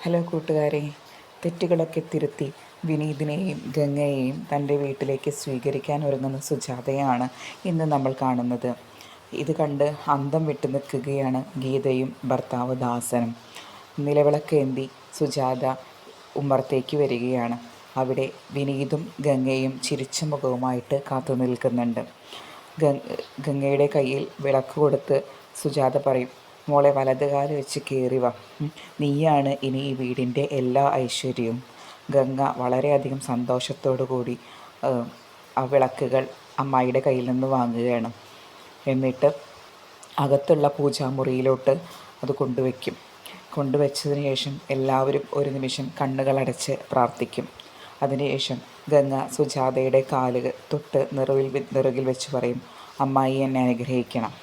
Hello കൂട്ടുകാരെ, തെറ്റുകളൊക്കെ തിരുത്തി വിനീതിനെയും ഗംഗയെയും തൻ്റെ വീട്ടിലേക്ക് സ്വീകരിക്കാൻ ഒരുങ്ങുന്ന സുജാതയാണ് ഇന്ന് നമ്മൾ കാണുന്നത്. ഇത് കണ്ട് അന്തം വിട്ടു നിൽക്കുകയാണ് ഗീതയും ഭർത്താവ് ദാസനും. നിലവിളക്കേന്തി സുജാത ഉമ്മറത്തേക്ക് വരികയാണ്. അവിടെ വിനീതും ഗംഗയും ചിരിച്ച മുഖവുമായിട്ട് കാത്തു നിൽക്കുന്നുണ്ട്. ഗംഗയുടെ കയ്യിൽ വിളക്ക് കൊടുത്ത് സുജാത പറയും, മോളെ വലതുകാല് വെച്ച് കയറി വാ, നീയാണ് ഇനി ഈ വീടിൻ്റെ എല്ലാ ഐശ്വര്യവും. ഗംഗ വളരെയധികം സന്തോഷത്തോടു കൂടി ആ വിളക്കുകൾ അമ്മായിയുടെ കയ്യിൽ നിന്ന് വാങ്ങുകയാണ്. എന്നിട്ട് അകത്തുള്ള പൂജാമുറിയിലോട്ട് അത് കൊണ്ടുവച്ചതിന് ശേഷം എല്ലാവരും ഒരു നിമിഷം കണ്ണുകളടച്ച് പ്രാർത്ഥിക്കും. അതിനുശേഷം ഗംഗ സുജാതയുടെ കാല് തൊട്ട് നെറുകിൽ വെച്ച് പറയും, അമ്മായി എന്നെ അനുഗ്രഹിക്കണം.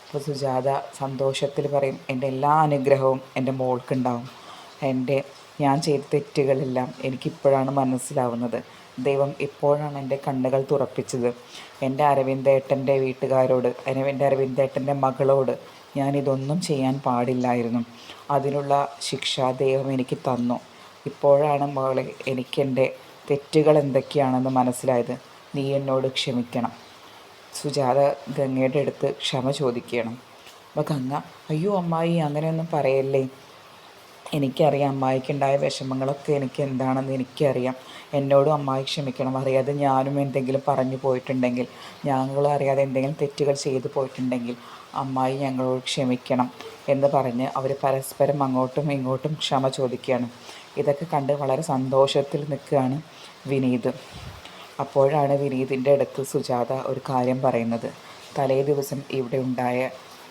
അപ്പോൾ സുജാത സന്തോഷത്തിൽ പറയും, എൻ്റെ എല്ലാ അനുഗ്രഹവും എൻ്റെ മോൾക്കുണ്ടാവും. ഞാൻ ചെയ്ത തെറ്റുകളെല്ലാം എനിക്കിപ്പോഴാണ് മനസ്സിലാവുന്നത്. ദൈവം ഇപ്പോഴാണ് എൻ്റെ കണ്ണുകൾ തുറപ്പിച്ചത്. എൻ്റെ അരവിന്ദേട്ടൻ്റെ വീട്ടുകാരോട്, എൻ്റെ അരവിന്ദേട്ടൻ്റെ മകളോട് ഞാനിതൊന്നും ചെയ്യാൻ പാടില്ലായിരുന്നു. അതിനുള്ള ശിക്ഷ ദൈവം എനിക്ക് തന്നു. ഇപ്പോഴാണ് മകളെ എനിക്കെൻ്റെ തെറ്റുകൾ എന്തൊക്കെയാണെന്ന് മനസ്സിലായത്. നീ എന്നോട് ക്ഷമിക്കണം. സുജാത ഗംഗയുടെ അടുത്ത് ക്ഷമ ചോദിക്കണം. അപ്പോൾ ഗംഗ, അയ്യോ അമ്മായി, അങ്ങനെയൊന്നും പറയല്ലേ. എനിക്കറിയാം അമ്മായിക്കുണ്ടായ വിഷമങ്ങളൊക്കെ എനിക്ക് എന്താണെന്ന് എനിക്കറിയാം. എന്നോടും അമ്മായി ക്ഷമിക്കണം. അറിയാതെ ഞാനും എന്തെങ്കിലും പറഞ്ഞു പോയിട്ടുണ്ടെങ്കിൽ, ഞങ്ങളും അറിയാതെ എന്തെങ്കിലും തെറ്റുകൾ ചെയ്തു പോയിട്ടുണ്ടെങ്കിൽ അമ്മായി ഞങ്ങളോട് ക്ഷമിക്കണം എന്ന് പറഞ്ഞ് അവർ പരസ്പരം അങ്ങോട്ടും ഇങ്ങോട്ടും ക്ഷമ ചോദിക്കുകയാണ്. ഇതൊക്കെ കണ്ട് വളരെ സന്തോഷത്തിൽ നിൽക്കുകയാണ് വിനീത്. അപ്പോഴാണ് വിനീതിൻ്റെ അടുത്ത് സുജാത ഒരു കാര്യം പറയുന്നത്. തലേ ദിവസം ഇവിടെ ഉണ്ടായ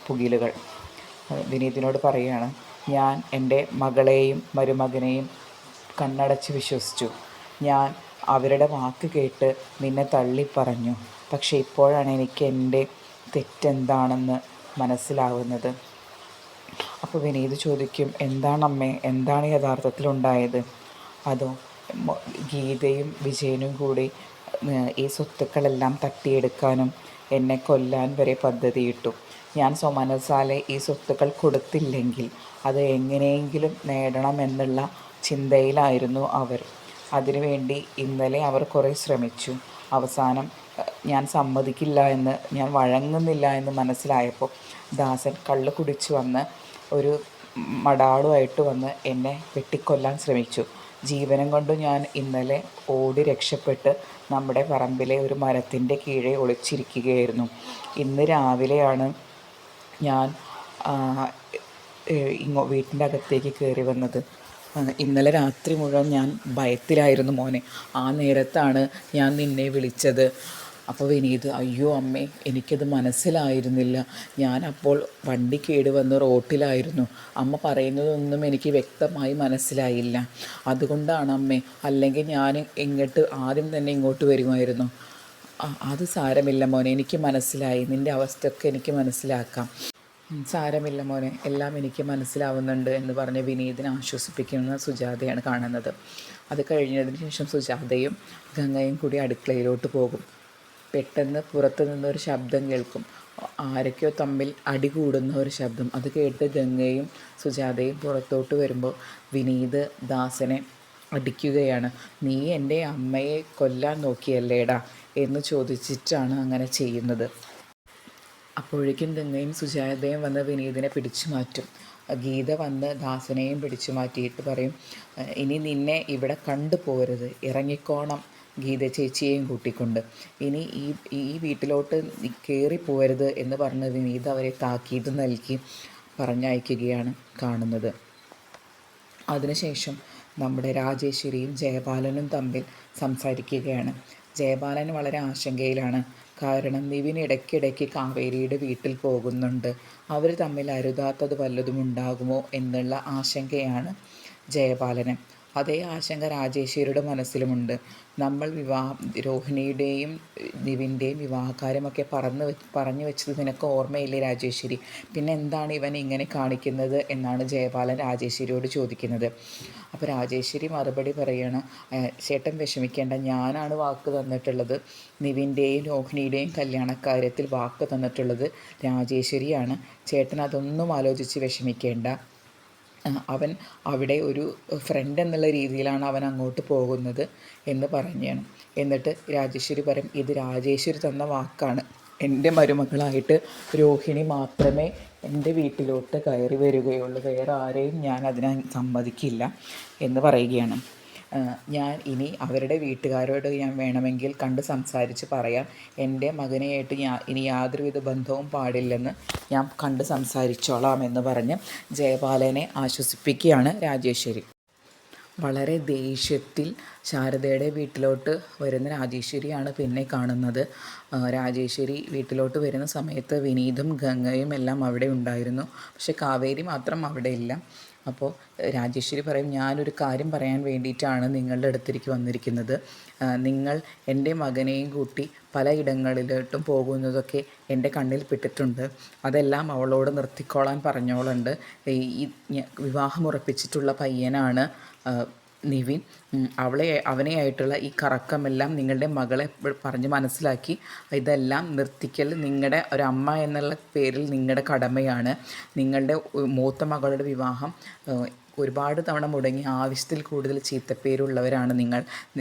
പുകിലുകൾ. വിനീതിനോട് പറയുകയാണ്, ഞാൻ എൻ്റെ മകളെയും മരുമകനെയും കണ്ണടച്ച് വിശ്വസിച്ചു. ഞാൻ അവരുടെ വാക്ക് കേട്ട് നിന്നെ തള്ളിപ്പറഞ്ഞു. പക്ഷേ ഇപ്പോഴാണ് എനിക്ക് എൻ്റെ തെറ്റെന്താണെന്ന് മനസ്സിലാവുന്നത്. അപ്പോൾ വിനീത് ചോദിക്കും, എന്താണമ്മേ, എന്താണ് യഥാർത്ഥത്തിലുണ്ടായത്? അതോ ഗീതയും വിജയനും കൂടി ഈ സ്വത്തുക്കളെല്ലാം തട്ടിയെടുക്കാനും എന്നെ കൊല്ലാൻ വരെ പദ്ധതിയിട്ടു. ഞാൻ സ്വമനസാലെ ഈ സ്വത്തുക്കൾ കൊടുത്തില്ലെങ്കിൽ അത് എങ്ങനെയെങ്കിലും നേടണമെന്നുള്ള ചിന്തയിലായിരുന്നു അവർ. അതിനുവേണ്ടി ഇന്നലെ അവർ കുറേ ശ്രമിച്ചു. അവസാനം ഞാൻ സമ്മതിക്കില്ല എന്ന്, ഞാൻ വഴങ്ങുന്നില്ല എന്ന് മനസ്സിലായപ്പോൾ ദാസൻ കള്ള് കുടിച്ചു വന്ന് ഒരു മടാളുമായിട്ട് വന്ന് എന്നെ വെട്ടിക്കൊല്ലാൻ ശ്രമിച്ചു. ജീവനം കൊണ്ട് ഞാൻ ഇന്നലെ ഓടി രക്ഷപ്പെട്ട് നമ്മുടെ പറമ്പിലെ ഒരു മരത്തിൻ്റെ കീഴെ ഒളിച്ചിരിക്കുകയായിരുന്നു. ഇന്ന് രാവിലെയാണ് ഞാൻ വീട്ടിൻ്റെ അകത്തേക്ക് കയറി വന്നത്. ഇന്നലെ രാത്രി മുഴുവൻ ഞാൻ ഭയത്തിലായിരുന്നു മോനെ. ആ നേരത്താണ് ഞാൻ നിന്നെ വിളിച്ചത്. അപ്പോൾ വിനീത്, അയ്യോ അമ്മേ, എനിക്കത് മനസ്സിലായിരുന്നില്ല. ഞാൻ അപ്പോൾ വണ്ടി കേടുവന്ന് റോട്ടിലായിരുന്നു. അമ്മ പറയുന്നതൊന്നും എനിക്ക് വ്യക്തമായി മനസ്സിലായില്ല. അതുകൊണ്ടാണ് അമ്മേ, അല്ലെങ്കിൽ ഞാൻ ആദ്യം തന്നെ ഇങ്ങോട്ട് വരുമായിരുന്നു. അത് സാരമില്ല മോനെ, എനിക്ക് മനസ്സിലായി. നിൻ്റെ അവസ്ഥയൊക്കെ എനിക്ക് മനസ്സിലാക്കാം. സാരമില്ല മോനെ, എല്ലാം എനിക്ക് മനസ്സിലാവുന്നുണ്ട് എന്ന് പറഞ്ഞ് വിനീതിനെ ആശ്വസിപ്പിക്കുന്ന സുജാതയാണ് കാണുന്നത്. അത് കഴിഞ്ഞതിന് ശേഷം സുജാതയും ഗംഗയും കൂടി അടുക്കളയിലോട്ട് പോകും. പെട്ടെന്ന് പുറത്തു നിന്നൊരു ശബ്ദം കേൾക്കും. ആരൊക്കെയോ തമ്മിൽ അടി കൂടുന്ന ഒരു ശബ്ദം. അത് കേട്ട് ഗംഗയും സുജാതയും പുറത്തോട്ട് വരുമ്പോൾ വിനീത് ദാസനെ അടിക്കുകയാണ്. നീ എൻ്റെ അമ്മയെ കൊല്ലാൻ നോക്കിയല്ലേടാ എന്ന് ചോദിച്ചിട്ടാണ് അങ്ങനെ ചെയ്യുന്നത്. അപ്പോഴേക്കും ഗംഗയും സുജാതയും വന്ന് വിനീതിനെ പിടിച്ചു മാറ്റും. ഗീത വന്ന് ദാസനെയും പിടിച്ചു മാറ്റിയിട്ട് പറയും, ഇനി നിന്നെ ഇവിടെ കണ്ടു പോരുത്, ഇറങ്ങിക്കോണം ഗീത ചേച്ചിയെയും കൂട്ടിക്കൊണ്ട്. ഇനി ഈ വീട്ടിലോട്ട് കയറി പോരുത് എന്ന് പറഞ്ഞ് വിനീത് അവരെ താക്കീത് നൽകി പറഞ്ഞയക്കുകയാണ് കാണുന്നത്. അതിനുശേഷം നമ്മുടെ രാജേശ്വരിയും ജയപാലനും തമ്മിൽ സംസാരിക്കുകയാണ്. ജയപാലൻ വളരെ ആശങ്കയിലാണ്. കാരണം നിവിൻ ഇടയ്ക്കിടയ്ക്ക് കാവേരിയുടെ വീട്ടിൽ പോകുന്നുണ്ട്. അവർ തമ്മിൽ അരുതാത്തത് വല്ലതും ഉണ്ടാകുമോ എന്നുള്ള ആശങ്കയാണ് ജയപാലന്. അതേ ആശങ്ക രാജേശ്വരിയുടെ മനസ്സിലുമുണ്ട്. നമ്മൾ രോഹിണിയുടെയും നിവിൻ്റെയും വിവാഹകാര്യമൊക്കെ പറഞ്ഞു വെച്ചത് നിനക്ക് ഓർമ്മയില്ലേ രാജേശ്വരി? പിന്നെ എന്താണ് ഇവൻ ഇങ്ങനെ കാണിക്കുന്നത് എന്നാണ് ജയപാലൻ രാജേശ്വരിയോട് ചോദിക്കുന്നത്. അപ്പോൾ രാജേശ്വരി മറുപടി പറയുകയാണ്, ചേട്ടൻ വിഷമിക്കേണ്ട, ഞാനാണ് വാക്ക് തന്നിട്ടുള്ളത്. നിവിൻ്റെയും രോഹിണിയുടെയും കല്യാണക്കാര്യത്തിൽ വാക്ക് തന്നിട്ടുള്ളത് രാജേശ്വരിയാണ്. ചേട്ടൻ അതൊന്നും ആലോചിച്ച് വിഷമിക്കേണ്ട. അവൻ അവിടെ ഒരു ഫ്രണ്ട് എന്നുള്ള രീതിയിലാണ് അവൻ അങ്ങോട്ട് പോകുന്നത് എന്ന് പറഞ്ഞാണ്. എന്നിട്ട് രാജേശ്വരി പറയും, ഇത് രാജേശ്വരി തന്ന വാക്കാണ്, എൻ്റെ മരുമകളായിട്ട് രോഹിണി മാത്രമേ എൻ്റെ വീട്ടിലോട്ട് കയറി വരികയുള്ളൂ, വേറെ ആരെയും ഞാൻ അതിന് സമ്മതിക്കില്ല എന്ന് പറയുകയാണ്. ഞാൻ ഇനി അവരുടെ വീട്ടുകാരോട് ഞാൻ വേണമെങ്കിൽ കണ്ട് സംസാരിച്ച് പറയാം, എൻ്റെ മകനെയായിട്ട് ഇനി യാതൊരുവിധ ബന്ധവും പാടില്ലെന്ന് ഞാൻ കണ്ട് സംസാരിച്ചോളാം എന്ന് പറഞ്ഞ് ജയപാലനെ ആശ്വസിപ്പിക്കുകയാണ് രാജേശ്വരി. വളരെ ദേഷ്യത്തിൽ ശാരദയുടെ വീട്ടിലോട്ട് വരുന്ന രാജേശ്വരിയാണ് പിന്നെ കാണുന്നത്. രാജേശ്വരി വീട്ടിലോട്ട് വരുന്ന സമയത്ത് വിനീതും ഗംഗയും എല്ലാം അവിടെ ഉണ്ടായിരുന്നു. പക്ഷെ കാവേരി മാത്രം അവിടെ ഇല്ല. അപ്പോൾ രാജേശ്വരി പറയും, ഞാനൊരു കാര്യം പറയാൻ വേണ്ടിയിട്ടാണ് നിങ്ങളുടെ അടുത്തേക്ക് വന്നിരിക്കുന്നത്. നിങ്ങൾ എൻ്റെ മകനെയും കൂട്ടി പലയിടങ്ങളിലോട്ടും പോകുന്നതൊക്കെ എൻ്റെ കണ്ണിൽ പെട്ടിട്ടുണ്ട്. അതെല്ലാം അവളോട് നിർത്തിക്കോളാൻ പറഞ്ഞോളുണ്ട്. ഈ വിവാഹമുറപ്പിച്ചിട്ടുള്ള പയ്യനാണ് നിവിൻ. അവനെയായിട്ടുള്ള ഈ കറക്കമെല്ലാം നിങ്ങളുടെ മകളെ പറഞ്ഞ് മനസ്സിലാക്കി ഇതെല്ലാം നിർത്തിക്കൽ നിങ്ങളുടെ ഒരമ്മ എന്നുള്ള പേരിൽ നിങ്ങളുടെ കടമയാണ്. നിങ്ങളുടെ മൂത്ത മകളുടെ വിവാഹം ഒരുപാട് തവണ മുടങ്ങി ആവശ്യത്തിൽ കൂടുതൽ ചീത്തപ്പേരുള്ളവരാണ്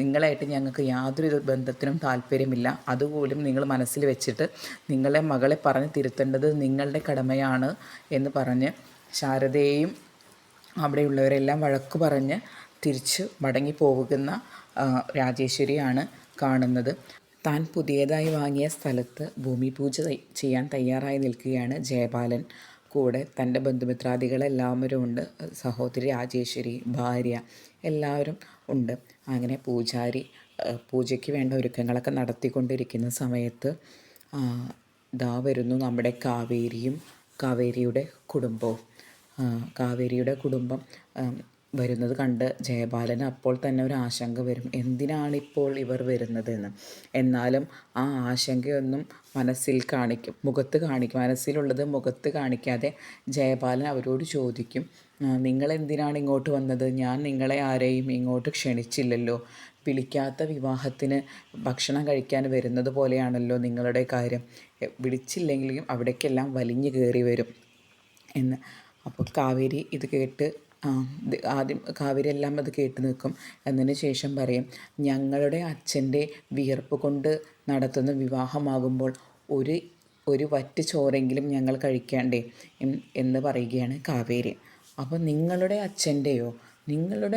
നിങ്ങളായിട്ട് ഞങ്ങൾക്ക് യാതൊരു ബന്ധത്തിനും താല്പര്യമില്ല. അതുപോലും നിങ്ങൾ മനസ്സിൽ വെച്ചിട്ട് നിങ്ങളെ മകളെ പറഞ്ഞ് തിരുത്തേണ്ടത് നിങ്ങളുടെ കടമയാണ് എന്ന് പറഞ്ഞ് ശാരദയെയും അവിടെയുള്ളവരെല്ലാം വഴക്ക് പറഞ്ഞ് തിരിച്ച് മടങ്ങിപ്പോകുന്ന രാജേശ്വരിയാണ് കാണുന്നത്. താൻ പുതിയതായി വാങ്ങിയ സ്ഥലത്ത് ഭൂമി പൂജ ചെയ്യാൻ തയ്യാറായി നിൽക്കുകയാണ് ജയപാലൻ. കൂടെ തൻ്റെ ബന്ധുമിത്രാദികളെല്ലാവരും ഉണ്ട്. സഹോദരി രാജേശ്വരി, ഭാര്യ എല്ലാവരും ഉണ്ട്. അങ്ങനെ പൂജാരി പൂജയ്ക്ക് വേണ്ട ഒരുക്കങ്ങളൊക്കെ നടത്തിക്കൊണ്ടിരിക്കുന്ന സമയത്ത് ദാ വരുന്നു നമ്മുടെ കാവേരിയും കാവേരിയുടെ കുടുംബവും. കാവേരിയുടെ കുടുംബം വരുന്നത് കണ്ട് ജയപാലന് അപ്പോൾ തന്നെ ഒരു ആശങ്ക വരും, എന്തിനാണിപ്പോൾ ഇവർ വരുന്നതെന്ന്. എന്നാലും ആ ആശങ്കയൊന്നും മനസ്സിലുള്ളത് മുഖത്ത് കാണിക്കാതെ ജയപാലൻ അവരോട് ചോദിക്കും, നിങ്ങളെന്തിനാണ് ഇങ്ങോട്ട് വന്നത്? ഞാൻ നിങ്ങളെ ആരെയും ഇങ്ങോട്ട് ക്ഷണിച്ചില്ലല്ലോ. വിളിക്കാത്ത വിവാഹത്തിന് ഭക്ഷണം കഴിക്കാൻ വരുന്നത് പോലെയാണല്ലോ നിങ്ങളുടെ കാര്യം. വിളിച്ചില്ലെങ്കിലും അവിടേക്കെല്ലാം വലിഞ്ഞു കയറി വരും എന്ന്. അപ്പോൾ കാവേരി ഇത് കേട്ട് ആദ്യം കാവേരി എല്ലാം അത് കേട്ട് നിൽക്കും. എന്നതിന് ശേഷം പറയും, ഞങ്ങളുടെ അച്ഛൻ്റെ വിയർപ്പ് കൊണ്ട് നടത്തുന്ന വിവാഹമാകുമ്പോൾ ഒരു വറ്റ് ചോറെങ്കിലും ഞങ്ങൾ കഴിക്കേണ്ടേ എന്ന് പറയുകയാണ് കാവേരി. അപ്പോൾ നിങ്ങളുടെ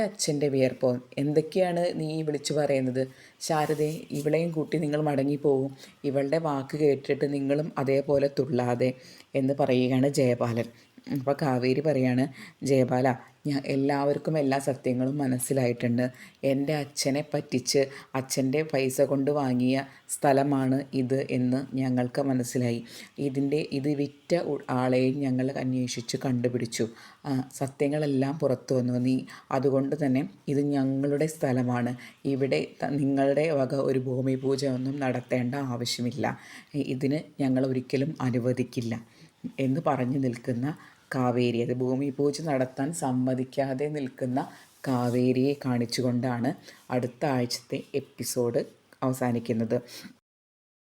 അച്ഛൻ്റെ വിയർപ്പോ? എന്തൊക്കെയാണ് നീ വിളിച്ചു പറയുന്നത്? ശാരദേ, ഇവളെയും കൂട്ടി നിങ്ങൾ മടങ്ങിപ്പോവും. ഇവളുടെ വാക്ക് കേട്ടിട്ട് നിങ്ങളും അതേപോലെ തുള്ളാതെ എന്ന് പറയുകയാണ് ജയപാലൻ. അപ്പോൾ കാവേരി പറയാണ്, ജയപാല, എല്ലാവർക്കും എല്ലാ സത്യങ്ങളും മനസ്സിലായിട്ടുണ്ട്. എൻ്റെ അച്ഛനെ പറ്റിച്ച് അച്ഛൻ്റെ പൈസ കൊണ്ട് വാങ്ങിയ സ്ഥലമാണ് ഇത് എന്ന് ഞങ്ങൾക്ക് മനസ്സിലായി. ഇത് വിറ്റ ആളെയും ഞങ്ങൾ അന്വേഷിച്ച് കണ്ടുപിടിച്ചു. സത്യങ്ങളെല്ലാം പുറത്തു വന്നു. അതുകൊണ്ട് തന്നെ ഇത് ഞങ്ങളുടെ സ്ഥലമാണ്. ഇവിടെ നിങ്ങളുടെ വക ഒരു ഭൂമി പൂജ ഒന്നും നടത്തേണ്ട ആവശ്യമില്ല. ഇതിന് ഞങ്ങൾ ഒരിക്കലും അനുവദിക്കില്ല എന്ന് പറഞ്ഞു നിൽക്കുന്ന കാവേരി, അത് ഭൂമി പൂജ നടത്താൻ സമ്മതിക്കാതെ നിൽക്കുന്ന കാവേരിയെ കാണിച്ചുകൊണ്ടാണ് അടുത്ത ആഴ്ചത്തെ എപ്പിസോഡ് അവസാനിക്കുന്നത്.